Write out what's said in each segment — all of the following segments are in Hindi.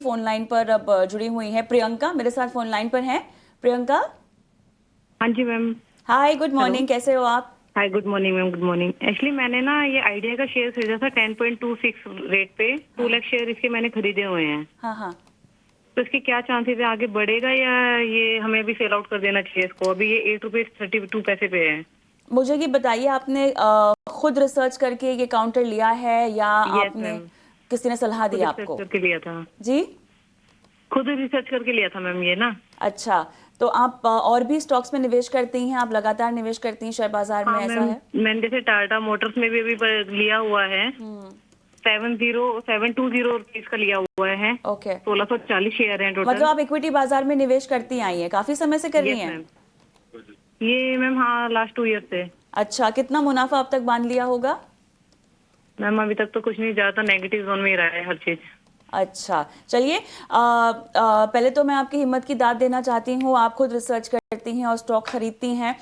फोन लाइन पर अब जुड़ी हुई है प्रियंका, मेरे साथ फोन लाइन पर हैं प्रियंका। हाँ जी ma'am. Hi, good hello. Morning, कैसे हो आप? Hi, good morning ma'am, good morning. Actually मैंने ना ये आइडिया का शेयर खरीदा था 10.26 रेट पे। 2 हाँ लाख शेयर इसके मैंने खरीदे हुए हैं। हाँ हाँ। तो इसके क्या चांसेस है, आगे बढ़ेगा या ये हमें अभी सेल आउट कर देना चाहिए इसको? अभी ये 8 रुपीज 32 पैसे पे है। मुझे ये बताइए, आपने खुद रिसर्च करके ये काउंटर लिया है या यस आपने मैम। किसी ने सलाह दी खुद रिसर्च आपको? करके लिया था। जी। खुद रिसर्च करके लिया था मैम ये ना। अच्छा, तो आप और भी स्टॉक्स में निवेश करती हैं? आप लगातार निवेश करती हैं शेयर बाजार में, हाँ ऐसा मैम। है? मैंने जैसे टाटा मोटर्स में भी अभी लिया हुआ है। हम्म। 720 का लिया हुआ है। ओके। 1640 शेयर है मतलब टोटल। आप इक्विटी बाजार में निवेश करती आई हैं, काफी समय से कर रही यस हैं? मैम। ये मैम हाँ, लास्ट 2 ईयर से। अच्छा, कितना मुनाफा अब तक बांध लिया होगा? मैम अभी तक तो कुछ नहीं, ज्यादा नेगेटिव जोन में ही रहा है हर चीज। अच्छा, चलिए, पहले तो मैं आपकी हिम्मत की दाद देना चाहती हूँ। आप खुद रिसर्च करती हैं और स्टॉक खरीदती हैं।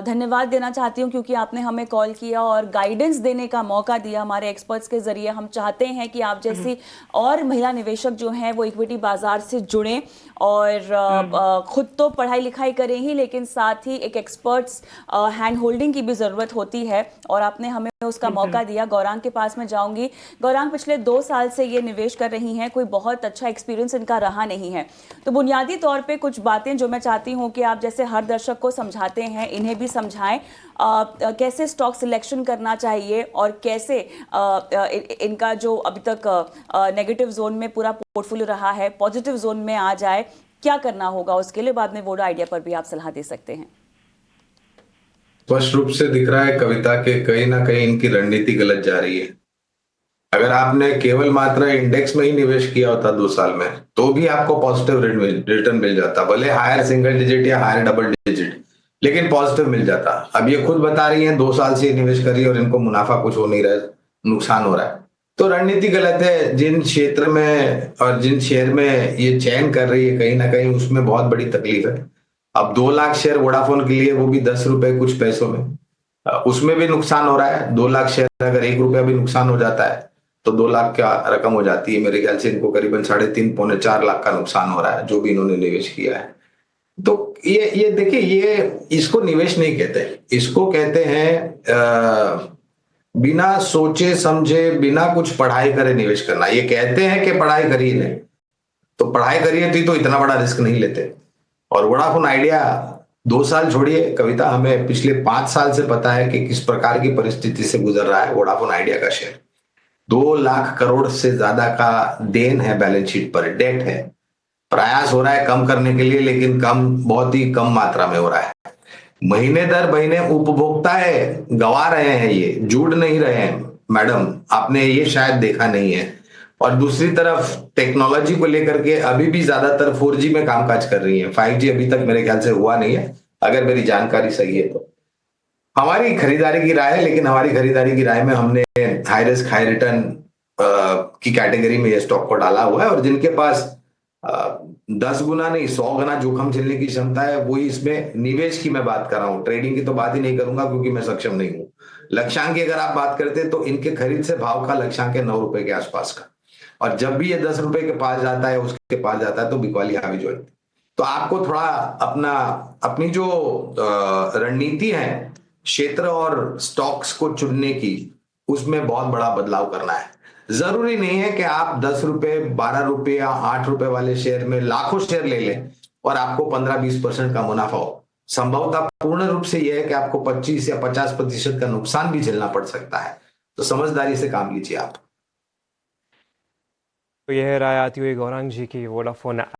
धन्यवाद देना चाहती हूँ क्योंकि आपने हमें कॉल किया और गाइडेंस देने का मौका दिया हमारे एक्सपर्ट्स के जरिए। हम चाहते हैं कि आप जैसी और महिला निवेशक जो हैं वो इक्विटी बाजार से जुड़ें और हम्म। खुद तो पढ़ाई लिखाई करें ही, लेकिन साथ ही एक एक्सपर्ट्स हैंड होल्डिंग की भी ज़रूरत होती है और आपने हमें उसका बिल्कुल। मौका दिया। गौरांग के पास मैं जाऊंगी। गौरांग पिछले 2 साल से ये निवेश कर रही हैं, कोई बहुत अच्छा एक्सपीरियंस इनका रहा नहीं है। तो बुनियादी तौर पे कुछ बातें जो मैं चाहती हूँ कि आप जैसे हर दर्शक को समझाते हैं, इन्हें भी समझाएं। कैसे स्टॉक सिलेक्शन करना चाहिए और कैसे इनका जो अभी तक नेगेटिव जोन में पूरा पोर्टफोलियो रहा है पॉजिटिव जोन में आ जाए, क्या करना होगा उसके लिए। बाद में वोडा आइडिया पर भी आप सलाह दे सकते हैं। स्पष्ट रूप से दिख रहा है कविता के कहीं ना कहीं इनकी रणनीति गलत जा रही है। अगर आपने केवल मात्र इंडेक्स में ही निवेश किया होता 2 साल में तो भी आपको पॉजिटिव रिटर्न मिल जाता, भले हायर सिंगल डिजिट या हायर डबल डिजिट, लेकिन पॉजिटिव मिल जाता। अब ये खुद बता रही हैं 2 साल से निवेश करी और इनको मुनाफा कुछ हो नहीं रहा है, नुकसान हो रहा है। तो रणनीति गलत है। जिन क्षेत्र में और जिन शेयर में ये चयन कर रही है कहीं ना कहीं उसमें बहुत बड़ी तकलीफ है। अब 2 लाख शेयर वोडाफोन के लिए, वो भी 10 रुपए कुछ पैसों में, उसमें भी नुकसान हो रहा है। 2 लाख शेयर अगर 1 रुपया भी नुकसान हो जाता है तो 2 लाख क्या रकम हो जाती है। मेरे ख्याल से इनको करीबन 3.5 पौने 4 लाख का नुकसान हो रहा है जो भी इन्होंने निवेश किया है। तो ये देखिए, ये इसको निवेश नहीं कहते, इसको कहते हैं बिना सोचे समझे बिना कुछ पढ़ाई करे निवेश करना। ये कहते हैं कि पढ़ाई करिए, नहीं तो पढ़ाई करिए थी तो इतना बड़ा रिस्क नहीं लेते। और वोडाफोन आइडिया, 2 साल छोड़िए कविता, हमें पिछले 5 साल से पता है कि किस प्रकार की परिस्थिति से गुजर रहा है वोडाफोन आइडिया का शेयर। 2 लाख करोड़ से ज्यादा का देन है बैलेंस शीट पर, डेट है। प्रयास हो रहा है कम करने के लिए, लेकिन कम, बहुत ही कम मात्रा में हो रहा है। महीने दर महीने उपभोक्ता है गवा रहे हैं, ये जुड़ नहीं रहे हैं। मैडम आपने ये शायद देखा नहीं है। और दूसरी तरफ टेक्नोलॉजी को लेकर के अभी भी ज्यादातर 4G में कामकाज कर रही है। 5G अभी तक मेरे ख्याल से हुआ नहीं है, अगर मेरी जानकारी सही है तो। हमारी खरीदारी की राय है, लेकिन हमारी खरीदारी की राय में हमने हाई रिस्क हाई रिटर्न की कैटेगरी में ये स्टॉक को डाला हुआ है। और जिनके पास 10 गुना नहीं 100 गुना जोखिम झेलने की क्षमता है, वही इसमें निवेश की मैं बात कर रहा हूँ। ट्रेडिंग की तो बात ही नहीं करूंगा क्योंकि मैं सक्षम नहीं हूँ। लक्ष्यांक की अगर आप बात करते हैं तो इनके खरीद से भाव का लक्ष्यांक है 9 रुपए के आसपास का। और जब भी ये 10 रुपए के पास जाता है, उसके पास जाता है, तो बिकवाली हावी जो है। तो आपको थोड़ा अपना, अपनी जो रणनीति है क्षेत्र और स्टॉक्स को चुनने की, उसमें बहुत बड़ा बदलाव करना है। जरूरी नहीं है कि आप 10 रुपए 12 रुपए या 8 रुपए वाले शेयर में लाखों शेयर ले लें और आपको 15-20% का मुनाफा हो। संभवतः पूर्ण रूप से यह है कि आपको 25 या 50% का नुकसान भी झेलना पड़ सकता है। तो समझदारी से काम लीजिए आप। तो यह राय आती हुई गौरांग जी की वोडाफोन